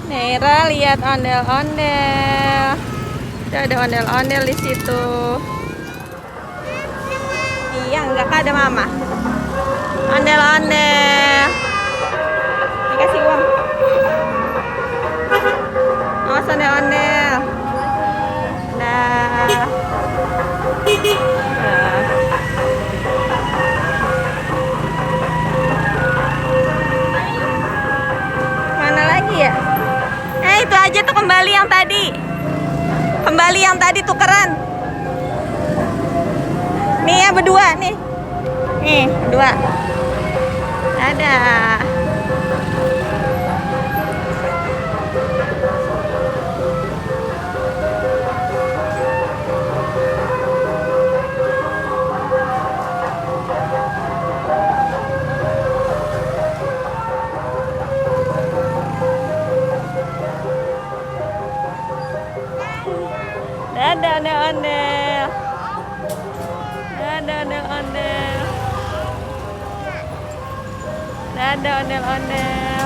Nera lihat ondel-ondel. Ada ondel-ondel di situ. Iya, enggak kah ada mama. Ondel-ondel. Dikasih uang. Awas ondel-ondel. Nah. Mana lagi ya? Itu aja tuh kembali yang tadi. Kembali yang tadi tukeran. Nih ya berdua nih. Nih, berdua. Ada. Dadah ondel-ondel. Dadah ondel-ondel. Dadah ondel-ondel.